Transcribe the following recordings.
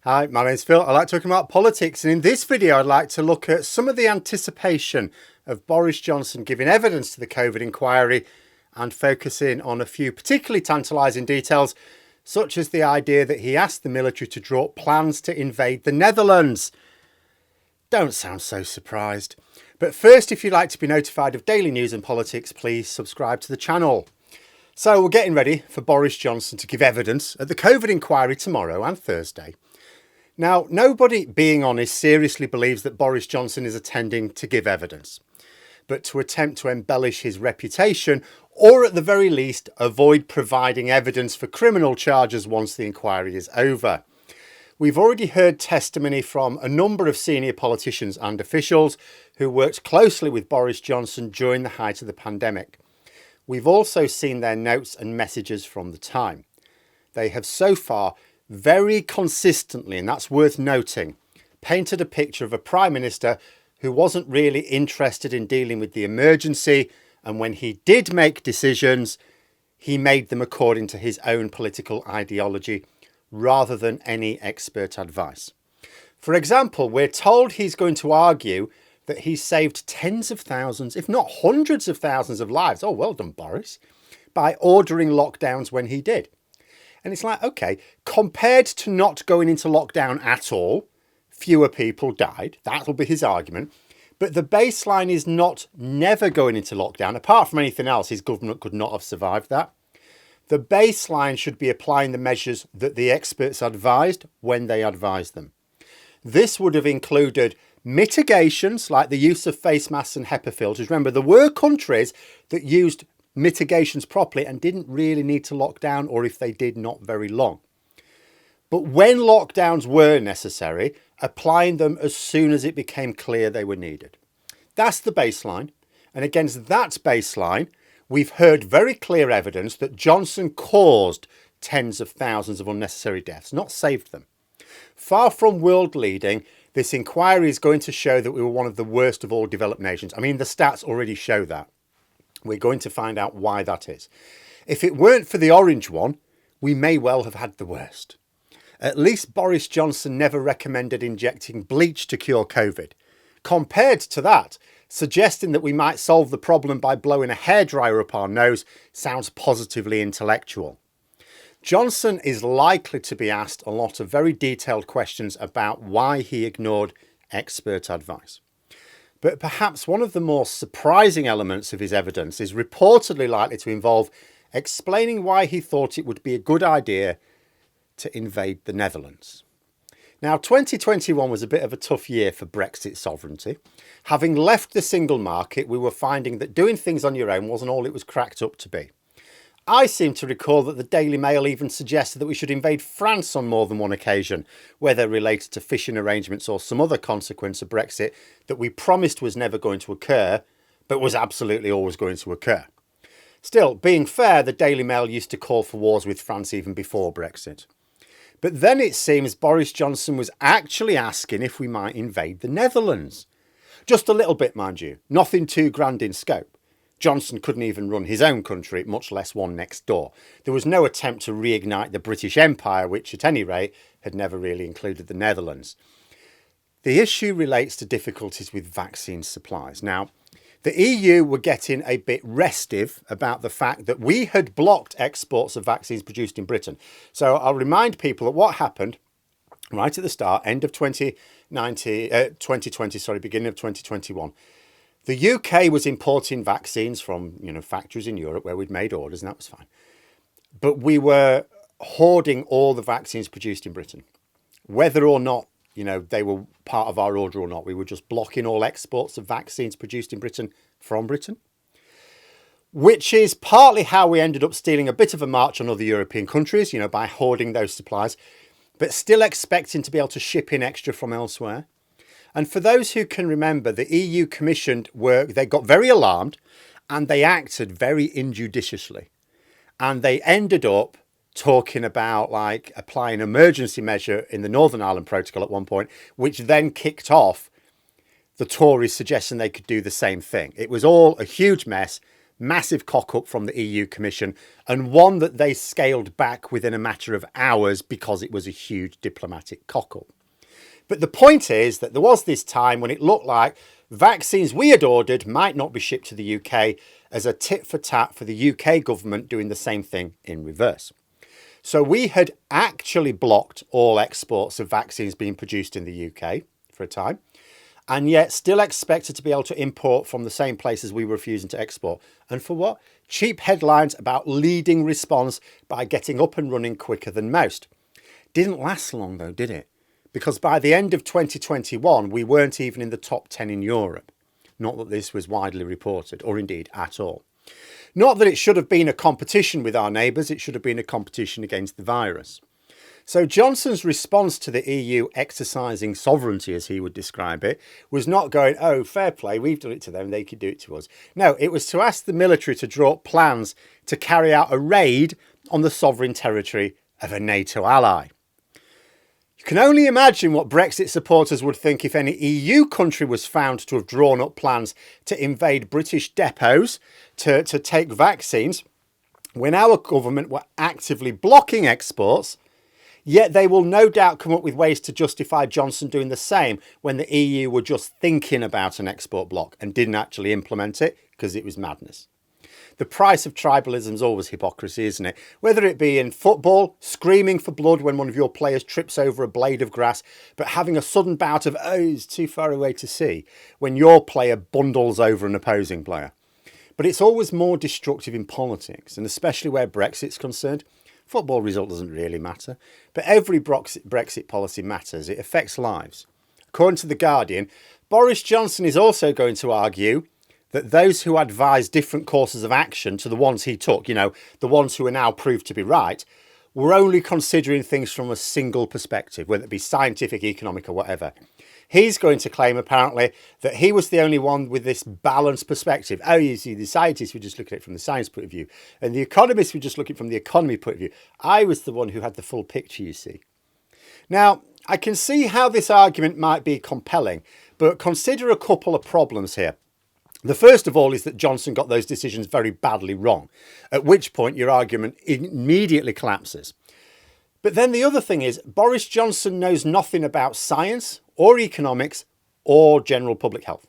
Hi, my name's Phil. I like talking about politics, and in this video I'd like to look at some of the anticipation of Boris Johnson giving evidence to the COVID inquiry and focusing on a few particularly tantalising details, such as the idea that he asked the military to draw up plans to invade the Netherlands. Don't sound so surprised. But first, if you'd like to be notified of daily news and politics, please subscribe to the channel. So we're getting ready for Boris Johnson to give evidence at the COVID inquiry tomorrow and Thursday. Now, nobody, being honest, seriously believes that Boris Johnson is attending to give evidence, but to attempt to embellish his reputation, or at the very least, avoid providing evidence for criminal charges once the inquiry is over. We've already heard testimony from a number of senior politicians and officials who worked closely with Boris Johnson during the height of the pandemic. We've also seen their notes and messages from the time. They have so far very consistently, and that's worth noting, painted a picture of a Prime Minister who wasn't really interested in dealing with the emergency, and when he did make decisions, he made them according to his own political ideology rather than any expert advice. For example, we're told he's going to argue that he saved tens of thousands, if not hundreds of thousands of lives, oh well done Boris, by ordering lockdowns when he did. And it's like, okay, compared to not going into lockdown at all, fewer people died. That'll be his argument. But the baseline is not never going into lockdown. Apart from anything else, his government could not have survived that. The baseline should be applying the measures that the experts advised when they advised them. This would have included mitigations like the use of face masks and HEPA filters. Remember, there were countries that used mitigations properly and didn't really need to lock down, or if they did, not very long. But when lockdowns were necessary, applying them as soon as it became clear they were needed. That's the baseline. And against that baseline, we've heard very clear evidence that Johnson caused tens of thousands of unnecessary deaths, not saved them. Far from world leading, this inquiry is going to show that we were one of the worst of all developed nations. I mean, the stats already show that. We're going to find out why that is. If it weren't for the orange one, we may well have had the worst. At least Boris Johnson never recommended injecting bleach to cure COVID. Compared to that, suggesting that we might solve the problem by blowing a hairdryer up our nose sounds positively intellectual. Johnson is likely to be asked a lot of very detailed questions about why he ignored expert advice. But perhaps one of the more surprising elements of his evidence is reportedly likely to involve explaining why he thought it would be a good idea to invade the Netherlands. Now, 2021 was a bit of a tough year for Brexit sovereignty. Having left the single market, we were finding that doing things on your own wasn't all it was cracked up to be. I seem to recall that the Daily Mail even suggested that we should invade France on more than one occasion, whether related to fishing arrangements or some other consequence of Brexit that we promised was never going to occur, but was absolutely always going to occur. Still, being fair, the Daily Mail used to call for wars with France even before Brexit. But then it seems Boris Johnson was actually asking if we might invade the Netherlands. Just a little bit, mind you, nothing too grand in scope. Johnson couldn't even run his own country, much less one next door. There was no attempt to reignite the British Empire, which at any rate had never really included the Netherlands. The issue relates to difficulties with vaccine supplies. Now, the EU were getting a bit restive about the fact that we had blocked exports of vaccines produced in Britain. So I'll remind people that what happened right at the start, end of 2020, beginning of 2021, the UK was importing vaccines from, factories in Europe where we'd made orders, and that was fine. But we were hoarding all the vaccines produced in Britain. Whether or not, they were part of our order or not, we were just blocking all exports of vaccines produced in Britain from Britain. Which is partly how we ended up stealing a bit of a march on other European countries, by hoarding those supplies, but still expecting to be able to ship in extra from elsewhere. And for those who can remember, the EU commissioned work, they got very alarmed and they acted very injudiciously. And they ended up talking about applying emergency measure in the Northern Ireland Protocol at one point, which then kicked off the Tories suggesting they could do the same thing. It was all a huge mess, massive cock-up from the EU Commission, and one that they scaled back within a matter of hours because it was a huge diplomatic cock-up. But the point is that there was this time when it looked like vaccines we had ordered might not be shipped to the UK as a tit for tat for the UK government doing the same thing in reverse. So we had actually blocked all exports of vaccines being produced in the UK for a time, and yet still expected to be able to import from the same places we were refusing to export. And for what? Cheap headlines about leading response by getting up and running quicker than most. Didn't last long though, did it? Because by the end of 2021, we weren't even in the top 10 in Europe. Not that this was widely reported, or indeed at all. Not that it should have been a competition with our neighbours, it should have been a competition against the virus. So Johnson's response to the EU exercising sovereignty, as he would describe it, was not going, oh, fair play, we've done it to them, they could do it to us. No, it was to ask the military to draw up plans to carry out a raid on the sovereign territory of a NATO ally. You can only imagine what Brexit supporters would think if any EU country was found to have drawn up plans to invade British depots to take vaccines when our government were actively blocking exports. Yet they will no doubt come up with ways to justify Johnson doing the same when the EU were just thinking about an export block and didn't actually implement it because it was madness. The price of tribalism is always hypocrisy, isn't it? Whether it be in football, screaming for blood when one of your players trips over a blade of grass, but having a sudden bout of, oh, it's too far away to see, when your player bundles over an opposing player. But it's always more destructive in politics, and especially where Brexit's concerned. Football result doesn't really matter, but every Brexit policy matters. It affects lives. According to The Guardian, Boris Johnson is also going to argue that those who advise different courses of action to the ones he took, you know, the ones who are now proved to be right, were only considering things from a single perspective, whether it be scientific, economic or whatever. He's going to claim, apparently, that he was the only one with this balanced perspective. Oh, you see, the scientists were just looking at it from the science point of view, and the economists were just looking from the economy point of view. I was the one who had the full picture, you see. Now, I can see how this argument might be compelling, but consider a couple of problems here. The first of all is that Johnson got those decisions very badly wrong, at which point your argument immediately collapses. But then the other thing is Boris Johnson knows nothing about science or economics or general public health.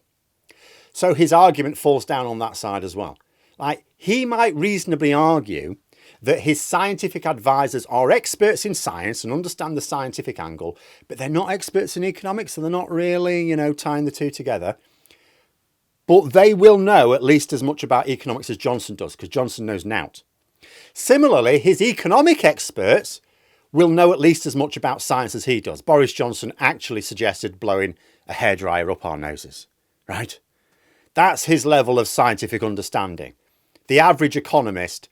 So his argument falls down on that side as well. Like, he might reasonably argue that his scientific advisors are experts in science and understand the scientific angle, but they're not experts in economics, so they're not really, tying the two together. But they will know at least as much about economics as Johnson does, because Johnson knows nout. Similarly, his economic experts will know at least as much about science as he does. Boris Johnson actually suggested blowing a hairdryer up our noses, right? That's his level of scientific understanding. The average economist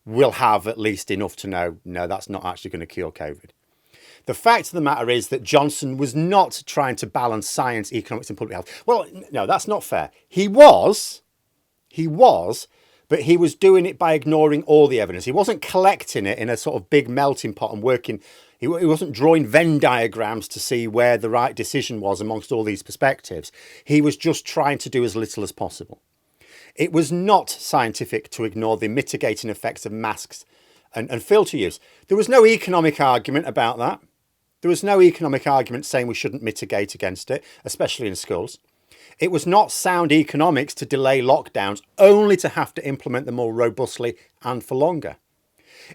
will have at least enough to know, no, that's not actually going to cure COVID. The fact of the matter is that Johnson was not trying to balance science, economics and public health. Well, no, that's not fair. He was, but he was doing it by ignoring all the evidence. He wasn't collecting it in a sort of big melting pot and working. He wasn't drawing Venn diagrams to see where the right decision was amongst all these perspectives. He was just trying to do as little as possible. It was not scientific to ignore the mitigating effects of masks and filter use. There was no economic argument about that. There was no economic argument saying we shouldn't mitigate against it, especially in schools. It was not sound economics to delay lockdowns only to have to implement them more robustly and for longer.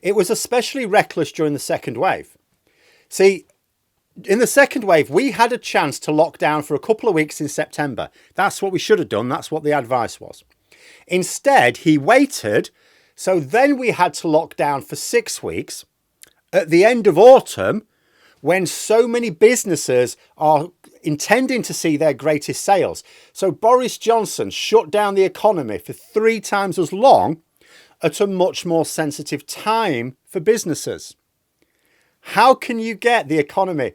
It was especially reckless during the second wave. See, in the second wave, we had a chance to lock down for a couple of weeks in September. That's what we should have done. That's what the advice was. Instead, he waited. So then we had to lock down for 6 weeks at the end of autumn, when so many businesses are intending to see their greatest sales. So Boris Johnson shut down the economy for 3 times as long at a much more sensitive time for businesses. How can you get the economy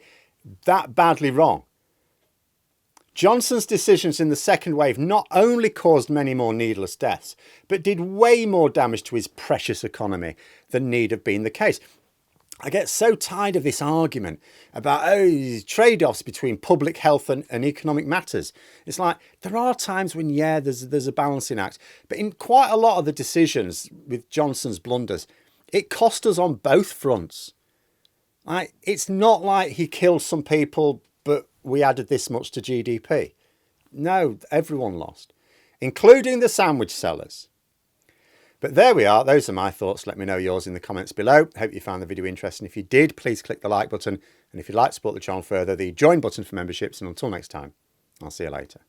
that badly wrong? Johnson's decisions in the second wave not only caused many more needless deaths, but did way more damage to his precious economy than need have been the case. I get so tired of this argument about, oh, trade-offs between public health and economic matters. It's like, there are times when, yeah, there's a balancing act. But in quite a lot of the decisions with Johnson's blunders, it cost us on both fronts. Like, it's not like he killed some people, but we added this much to GDP. No, everyone lost, including the sandwich sellers. But there we are. Those are my thoughts. Let me know yours in the comments below. Hope you found the video interesting. If you did, please click the like button. And if you'd like to support the channel further, the join button for memberships. And until next time, I'll see you later.